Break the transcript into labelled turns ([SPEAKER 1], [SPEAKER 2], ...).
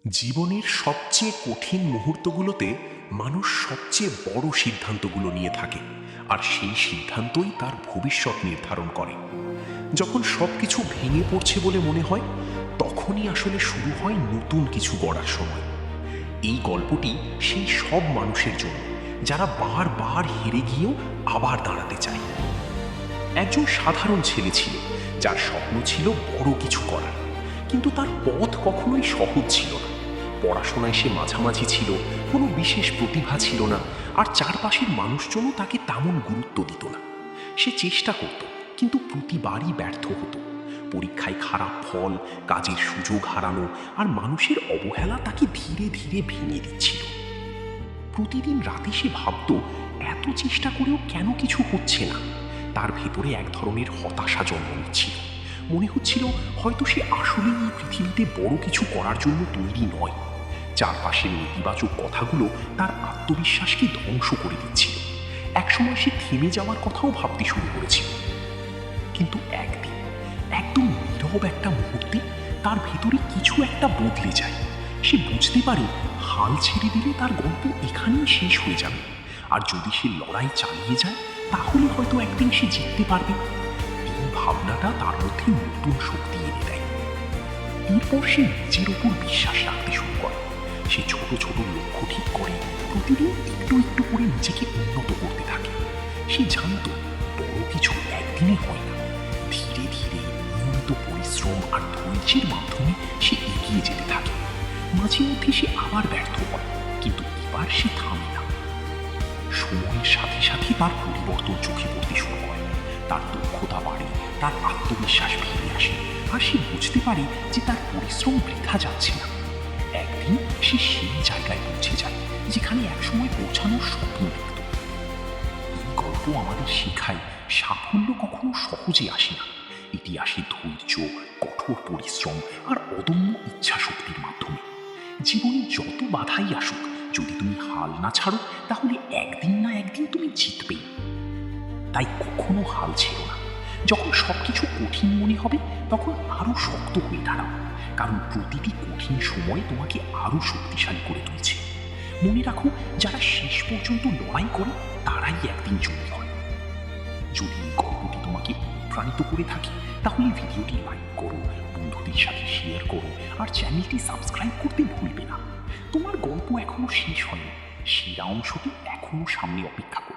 [SPEAKER 1] জীবনের সবচেয়ে কঠিন মুহূর্তগুলোতে মানুষ সবচেয়ে বড় সিদ্ধান্তগুলো নিয়ে থাকে, আর সেই সিদ্ধান্তই তার ভবিষ্যৎ নির্ধারণ করে। যখন সবকিছু ভেঙে পড়ছে বলে মনে হয়, তখনই আসলে শুরু হয় নতুন কিছু গড়ার সময়। এই গল্পটি সেই সব মানুষের জন্য যারা বারবার হেরে গিয়েও আবার দাঁড়াতে চায়। একজন সাধারণ ছেলে ছিল যার স্বপ্ন ছিল বড় কিছু করার, কিন্তু তার পথ কখনোই সহজ ছিল না। পড়াশোনায় সে মাঝামাঝি ছিল, কোনো বিশেষ প্রতিভা ছিল না, আর চারপাশের মানুষজনও তাকে তেমন গুরুত্ব দিত না। সে চেষ্টা করত, কিন্তু প্রতিবারই ব্যর্থ হতো। পরীক্ষায় খারাপ ফল, কাজের সুযোগ হারানো আর মানুষের অবহেলা তাকে ধীরে ধীরে ভেঙে দিচ্ছিল। প্রতিদিন রাতে সে ভাবত, এত চেষ্টা করেও কেন কিছু হচ্ছে না। তার ভেতরে এক ধরনের হতাশা জন্ম নিচ্ছিল। মনে হচ্ছিল হয়তো সে আসলেই এই পৃথিবীতে বড় কিছু করার জন্য তৈরি নয়। চারপাশের নেতিবাচক কথাগুলো তার আত্মবিশ্বাসকে ধ্বংস করে দিচ্ছিল। একসময় সে থেমে যাওয়ার কথাও ভাবতে শুরু করেছিল। কিন্তু একদিন, একদম নীরব একটা মুহূর্তে তার ভেতরে কিছু একটা বদলে যায়। সে বুঝতে পারে হাল ছেড়ে দিলে তার গল্প এখানেই শেষ হয়ে যাবে, আর যদি সে লড়াই চালিয়ে যায় তাহলে হয়তো একদিন সে জিততে পারবে। এই ভাবনাটা তার মধ্যে নতুন শক্তি এনে দেয়। এরপর সে নিজের ওপর বিশ্বাস রাখতে শুরু করে। সে ছোট ছোট লক্ষ্য ঠিক করে প্রতিদিন একটু একটু করে নিজেকে উন্নত করতে থাকে। সে জানত বড় কিছু একদিনে হয় না, ধীরে ধীরে নিয়মিত পরিশ্রম আর ধৈর্যের মাধ্যমে সে এগিয়ে যেতে থাকে। মাঝে মধ্যে সে আবার ব্যর্থ হয়, কিন্তু এবার সে থামে না। সময়ের সাথে সাথে তার পরিবর্তন চোখে পড়তে শুরু করে। তার দক্ষতা বাড়ে, তার আত্মবিশ্বাস ফিরে আসে, আর সে বুঝতে পারে যে তার পরিশ্রম বৃথা যাচ্ছে না। একদিন সে সেই জায়গায় পৌঁছে যায় যেখানে একসময় পৌঁছানোর স্বপ্ন দেখত। এই গল্প আমাদের শেখায় সাফল্য কখনো সহজে আসে না। এটি আসে ধৈর্য, কঠোর পরিশ্রম আর অদম্য ইচ্ছা শক্তির মাধ্যমে। জীবনে যত বাধাই আসুক, যদি তুমি হাল না ছাড়ো তাহলে একদিন না একদিন তুমি জিতবেই। তাই কখনো হাল ছেড়ো না। যখন সবকিছু কঠিন মনে হবে তখন আরো শক্ত হয়ে দাঁড়াও, কারণ প্রতিটি কঠিন সময় তোমাকে আরো শক্তিশালী করে তুলছে। মনে রাখো, যারা শেষ পর্যন্ত লড়াই করে তারাই একদিন জয়ী হয়। যদি এই গল্পটি তোমাকে অনুপ্রাণিত করে থাকে তাহলে ভিডিওটি লাইক করো, বন্ধুদের সাথে শেয়ার করো, আর চ্যানেলটি সাবস্ক্রাইব করতে ভুলবে না। তোমার গল্প এখনো শেষ হয়নি, সেরা অংশটি এখনো সামনে অপেক্ষা করছে।